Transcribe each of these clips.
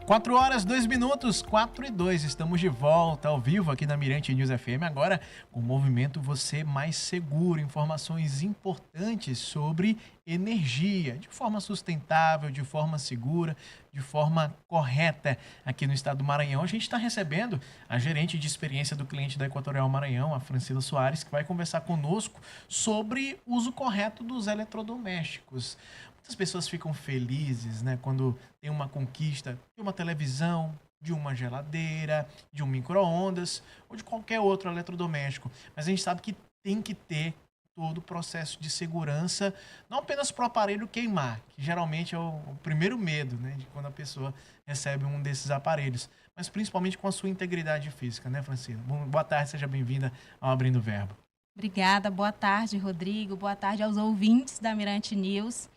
4 horas, 2 minutos, 4 e 2. Estamos de volta ao vivo aqui na Mirante News FM. Agora, com o movimento Você Mais Seguro. Informações importantes sobre energia, de forma sustentável, de forma segura, de forma correta aqui no estado do Maranhão. A gente está recebendo a gerente de experiência do cliente da Equatorial Maranhão, a Francila Soares, que vai conversar conosco sobre o uso correto dos eletrodomésticos. Muitas pessoas ficam felizes, né, quando tem uma conquista de uma televisão, de uma geladeira, de um micro-ondas ou de qualquer outro eletrodoméstico. Mas a gente sabe que tem que ter todo o processo de segurança, não apenas para o aparelho queimar, que geralmente é o primeiro medo, né, de quando a pessoa recebe um desses aparelhos, mas principalmente com a sua integridade física, né, Francina? Boa tarde, seja bem-vinda ao Abrindo o Verbo. Obrigada, boa tarde, Rodrigo, boa tarde aos ouvintes da Mirante News.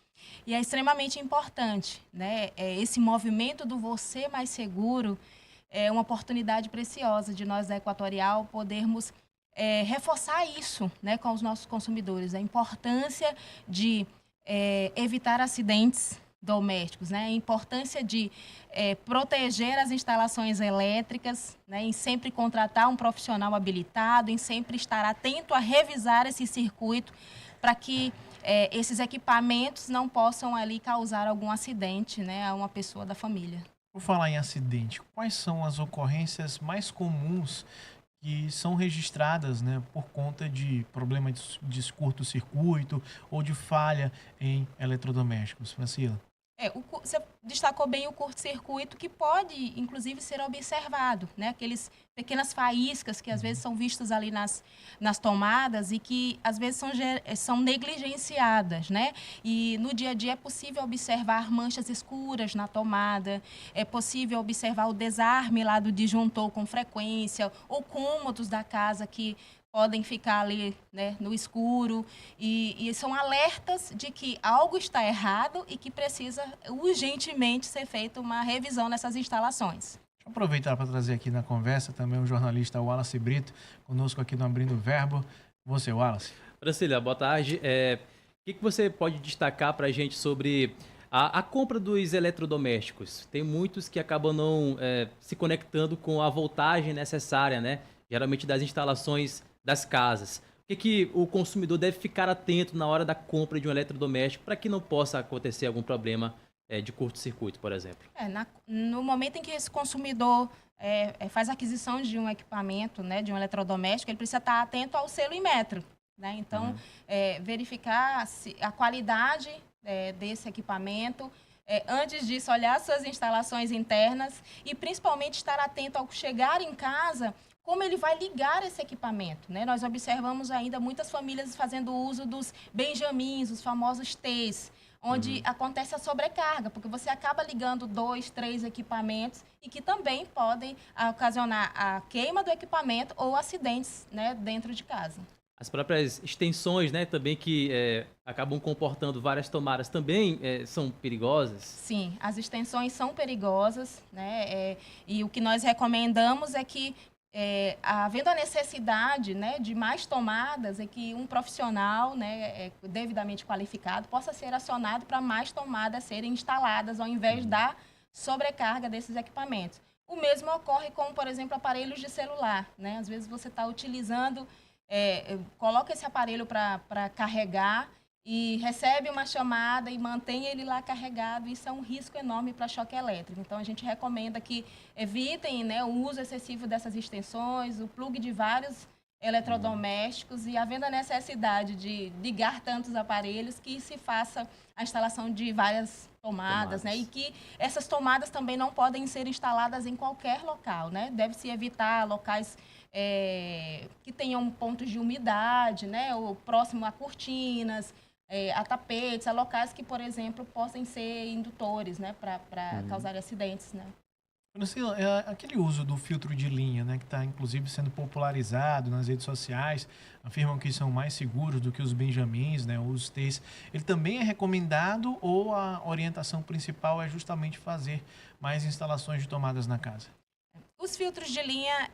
E é extremamente importante, né? Esse movimento do Você Mais Seguro é uma oportunidade preciosa de nós da Equatorial podermos reforçar isso, né, com os nossos consumidores. A importância de evitar acidentes domésticos, né? A importância de proteger as instalações elétricas, né? Em sempre contratar um profissional habilitado, em sempre estar atento a revisar esse circuito para que esses equipamentos não possam ali causar algum acidente, né, a uma pessoa da família. Por falar em acidente, quais são as ocorrências mais comuns que são registradas, né, por conta de problema de curto-circuito ou de falha em eletrodomésticos? Francila? Você destacou bem o curto-circuito, que pode, inclusive, ser observado, né? Aqueles pequenas faíscas que, às vezes, são vistas ali nas tomadas e que, às vezes, são negligenciadas, né? E, no dia a dia, é possível observar manchas escuras na tomada, é possível observar o desarme lá do disjuntor com frequência, ou cômodos da casa que podem ficar ali, né, no escuro, e são alertas de que algo está errado e que precisa urgentemente ser feita uma revisão nessas instalações. Deixa eu aproveitar para trazer aqui na conversa também o jornalista Wallace Brito, conosco aqui no Abrindo o Verbo. Você, Wallace. Francília, boa tarde. O que você pode destacar para a gente sobre a compra dos eletrodomésticos? Tem muitos que acabam não se conectando com a voltagem necessária, né? Geralmente das instalações das casas. O que o consumidor deve ficar atento na hora da compra de um eletrodoméstico para que não possa acontecer algum problema de curto-circuito, por exemplo? No momento em que esse consumidor faz a aquisição de um equipamento, né, de um eletrodoméstico, ele precisa estar atento ao selo Inmetro, né? Então, verificar a qualidade desse equipamento. Antes disso, olhar suas instalações internas e, principalmente, estar atento ao chegar em casa, como ele vai ligar esse equipamento, né? Nós observamos ainda muitas famílias fazendo uso dos benjamins, os famosos T's, onde acontece a sobrecarga, porque você acaba ligando 2, 3 equipamentos e que também podem ocasionar a queima do equipamento ou acidentes, né, dentro de casa. As próprias extensões, né, também que acabam comportando várias tomadas, também são perigosas? Sim, as extensões são perigosas, né? E o que nós recomendamos é que, havendo a necessidade, né, de mais tomadas, é que um profissional, né, devidamente qualificado possa ser acionado para mais tomadas serem instaladas, ao invés da sobrecarga desses equipamentos. O mesmo ocorre com, por exemplo, aparelhos de celular, né? Às vezes você está utilizando, coloca esse aparelho para carregar e recebe uma chamada e mantém ele lá carregado. Isso é um risco enorme para choque elétrico. Então, a gente recomenda que evitem, né, o uso excessivo dessas extensões, o plug de vários eletrodomésticos e, havendo a necessidade de ligar tantos aparelhos, que se faça a instalação de várias tomadas, né? E que essas tomadas também não podem ser instaladas em qualquer local, né? Deve-se evitar locais que tenham pontos de umidade, né? Ou próximo a cortinas, a tapetes, a locais que, por exemplo, possam ser indutores, né? Para causar acidentes, né? Francila, aquele uso do filtro de linha, né, que está inclusive sendo popularizado nas redes sociais, afirmam que são mais seguros do que os benjamins, né, os T's. Ele também é recomendado ou a orientação principal é justamente fazer mais instalações de tomadas na casa? Os filtros de linha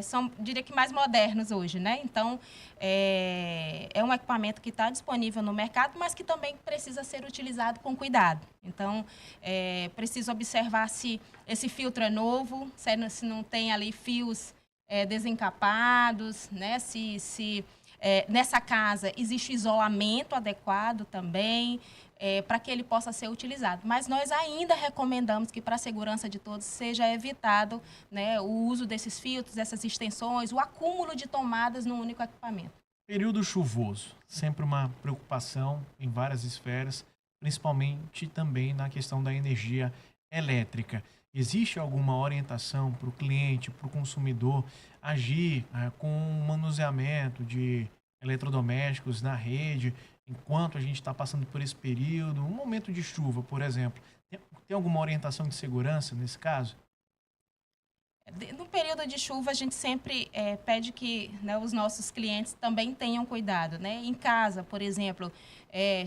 são, diria que, mais modernos hoje, né? Então, é um equipamento que está disponível no mercado, mas que também precisa ser utilizado com cuidado. Então, precisa observar se esse filtro é novo, se não tem ali fios desencapados, né? Se nessa casa existe isolamento adequado também, para que ele possa ser utilizado. Mas nós ainda recomendamos que, para a segurança de todos, seja evitado, né, o uso desses filtros, dessas extensões, o acúmulo de tomadas num único equipamento. Período chuvoso, sempre uma preocupação em várias esferas, principalmente também na questão da energia elétrica. Existe alguma orientação para o cliente, para o consumidor agir com o manuseamento de eletrodomésticos na rede, enquanto a gente está passando por esse período, um momento de chuva, por exemplo? Tem alguma orientação de segurança nesse caso? No período de chuva, a gente sempre pede que, né, os nossos clientes também tenham cuidado, né? Em casa, por exemplo,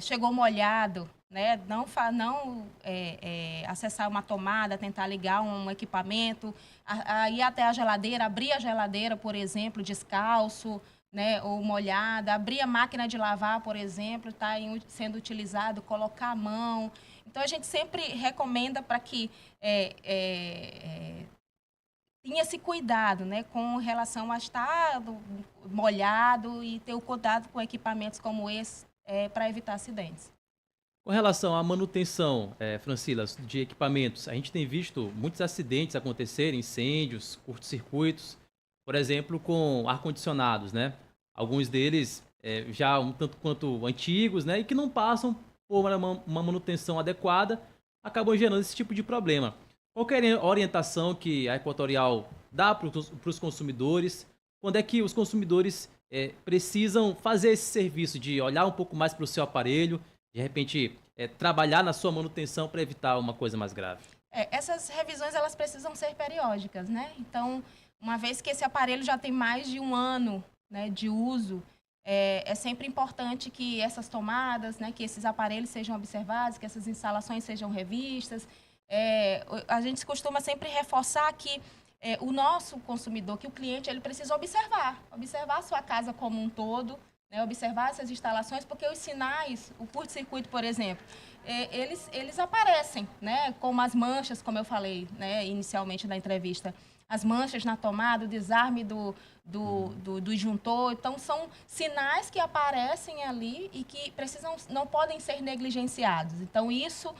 chegou molhado, né? Não acessar uma tomada, tentar ligar um equipamento, ir até a geladeira, abrir a geladeira, por exemplo, descalço, né, ou molhada, abrir a máquina de lavar, por exemplo, está sendo utilizado, colocar a mão. Então, a gente sempre recomenda para que tenha esse cuidado, né, com relação a estar molhado e ter o cuidado com equipamentos como esse para evitar acidentes. Com relação à manutenção, Francila, de equipamentos, a gente tem visto muitos acidentes acontecerem, incêndios, curtos-circuitos, por exemplo, com ar-condicionados, né? Alguns deles já um tanto quanto antigos, né? E que não passam por uma manutenção adequada, acabam gerando esse tipo de problema. Qualquer orientação que a Equatorial dá para os consumidores, quando é que os consumidores precisam fazer esse serviço de olhar um pouco mais para o seu aparelho, de repente trabalhar na sua manutenção para evitar uma coisa mais grave? Essas revisões elas precisam ser periódicas, né? Então, uma vez que esse aparelho já tem mais de um ano, né, de uso, é sempre importante que essas tomadas, né, que esses aparelhos sejam observados, que essas instalações sejam revistas. A gente costuma sempre reforçar que o nosso consumidor, que o cliente, ele precisa observar a sua casa como um todo, né, observar essas instalações, porque os sinais, o curto-circuito, por exemplo, eles aparecem, né, como as manchas, como eu falei, né, inicialmente na entrevista, as manchas na tomada, o desarme do disjuntor. Então, são sinais que aparecem ali e que não podem ser negligenciados. Então, isso,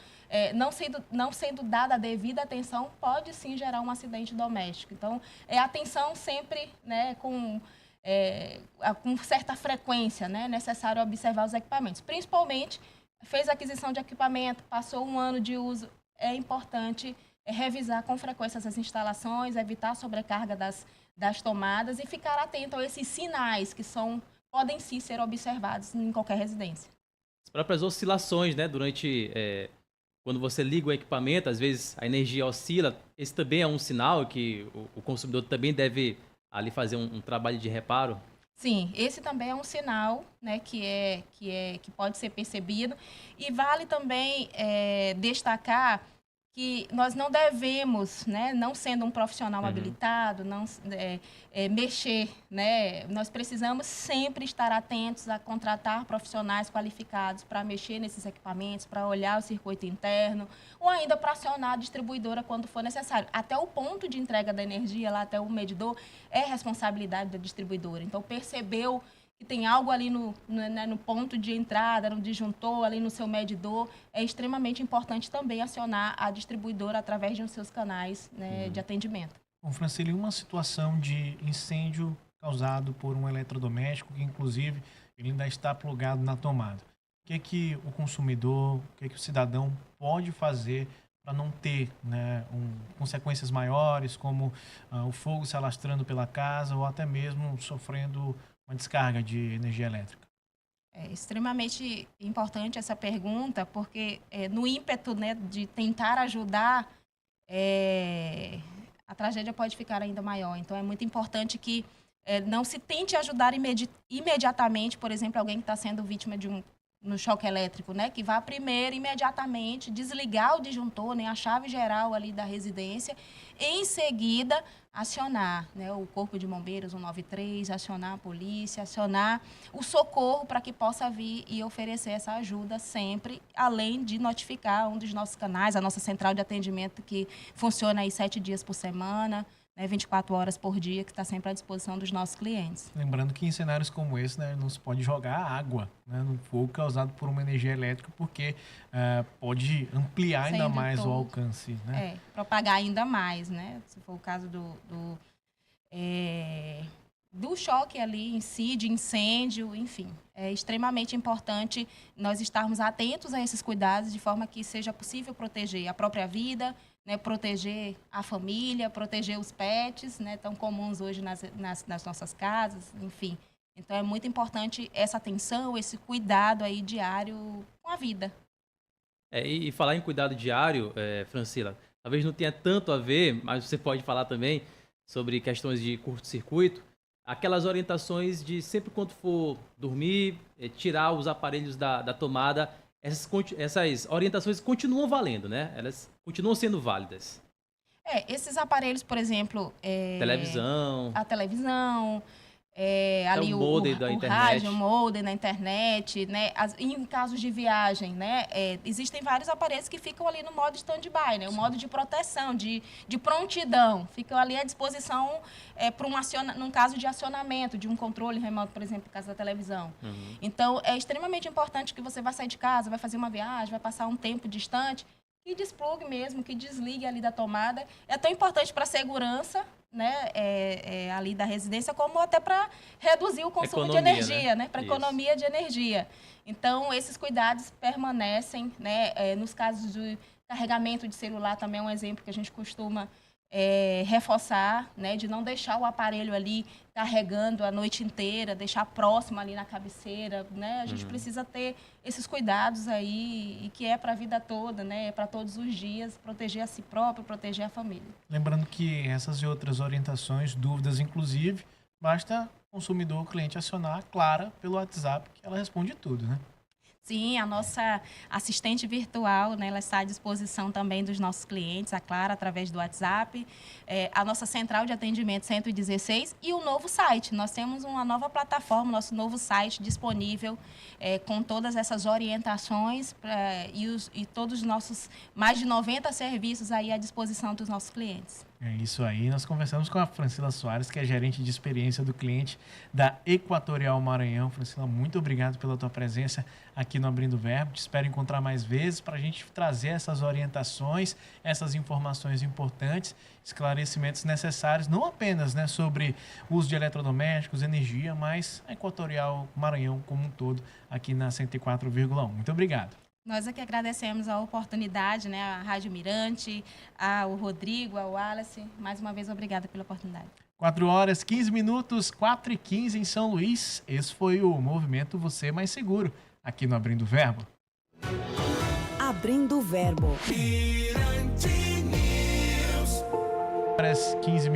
não sendo dada a devida atenção, pode sim gerar um acidente doméstico. Então, atenção sempre, né, com certa frequência, né, necessário observar os equipamentos. Principalmente, fez a aquisição de equipamento, passou um ano de uso, é importante revisar com frequência essas instalações, evitar a sobrecarga das tomadas e ficar atento a esses sinais que podem sim ser observados em qualquer residência. As próprias oscilações, né, durante quando você liga o equipamento, às vezes a energia oscila. Esse também é um sinal que o consumidor também deve ali fazer um trabalho de reparo? Sim, esse também é um sinal, né, que pode ser percebido. E vale também destacar que nós não devemos, né, não sendo um profissional habilitado, mexer, né? Nós precisamos sempre estar atentos a contratar profissionais qualificados para mexer nesses equipamentos, para olhar o circuito interno, ou ainda para acionar a distribuidora quando for necessário. Até o ponto de entrega da energia, lá até o medidor, é responsabilidade da distribuidora. Então, percebeu que tem algo ali no ponto de entrada, no disjuntor, ali no seu medidor, é extremamente importante também acionar a distribuidora através de seus canais, né, de atendimento. Bom, Francila, uma situação de incêndio causado por um eletrodoméstico, que inclusive ele ainda está plugado na tomada. O que o consumidor, o que o cidadão pode fazer para não ter, né, consequências maiores, como o fogo se alastrando pela casa ou até mesmo sofrendo uma descarga de energia elétrica? É extremamente importante essa pergunta, porque no ímpeto, né, de tentar ajudar, a tragédia pode ficar ainda maior. Então, é muito importante que não se tente ajudar imediatamente, por exemplo, alguém que está sendo vítima de no choque elétrico, né, que vá primeiro, imediatamente, desligar o disjuntor, né, a chave geral ali da residência, e em seguida acionar, né, o Corpo de Bombeiros 193, acionar a polícia, acionar o socorro para que possa vir e oferecer essa ajuda sempre, além de notificar um dos nossos canais, a nossa central de atendimento que funciona aí 7 dias por semana, 24 horas por dia, que está sempre à disposição dos nossos clientes. Lembrando que em cenários como esse, né, não se pode jogar água, né, no fogo causado por uma energia elétrica, porque pode ampliar ainda mais o alcance. Né? Propagar ainda mais, né? Se for o caso do choque ali em si, de incêndio, enfim. É extremamente importante nós estarmos atentos a esses cuidados, de forma que seja possível proteger a própria vida, né, proteger a família, proteger os pets, né, tão comuns hoje nas nossas casas, enfim. Então, é muito importante essa atenção, esse cuidado aí diário com a vida. E falar em cuidado diário, Francila, talvez não tenha tanto a ver, mas você pode falar também sobre questões de curto-circuito, aquelas orientações de sempre quando for dormir, tirar os aparelhos da tomada. Essas orientações continuam valendo, né? Elas continuam sendo válidas. Esses aparelhos, por exemplo... televisão. A televisão, ali o modem da internet. Rádio, o modem na internet, né? Em casos de viagem, né? Existem vários aparelhos que ficam ali no modo stand-by, né? O modo de proteção, de prontidão. Ficam ali à disposição num caso de acionamento, de um controle remoto, por exemplo, no caso da televisão. Uhum. Então, é extremamente importante que você vai sair de casa, vai fazer uma viagem, vai passar um tempo distante, que desplugue mesmo, que desligue ali da tomada. É tão importante para a segurança, né, ali da residência, como até para reduzir o consumo de energia, né? Para economia de energia. Então, esses cuidados permanecem, né? Nos casos de carregamento de celular, também é um exemplo que a gente costuma reforçar, né? De não deixar o aparelho ali carregando a noite inteira, deixar próximo ali na cabeceira, né? A gente precisa ter esses cuidados aí, e que é para a vida toda, né? É para todos os dias, proteger a si próprio, proteger a família. Lembrando que essas e outras orientações, dúvidas inclusive, basta o consumidor, o cliente acionar a Clara pelo WhatsApp, que ela responde tudo, né? Sim, a nossa assistente virtual, né, ela está à disposição também dos nossos clientes, a Clara, através do WhatsApp, a nossa central de atendimento 116 e o novo site. Nós temos uma nova plataforma, nosso novo site disponível com todas essas orientações e todos os nossos mais de 90 serviços aí à disposição dos nossos clientes. É isso aí. Nós conversamos com a Francila Soares, que é gerente de experiência do cliente da Equatorial Maranhão. Francila, muito obrigado pela tua presença aqui no Abrindo Verbo. Te espero encontrar mais vezes para a gente trazer essas orientações, essas informações importantes, esclarecimentos necessários, não apenas, né, sobre o uso de eletrodomésticos, energia, mas a Equatorial Maranhão como um todo aqui na 104,1. Muito obrigado. Nós aqui agradecemos a oportunidade, né, à Rádio Mirante, ao Rodrigo, ao Wallace. Mais uma vez, obrigada pela oportunidade. 4h15, 4h15 em São Luís. Esse foi o Movimento Você Mais Seguro, aqui no Abrindo Verbo. Abrindo Verbo. 15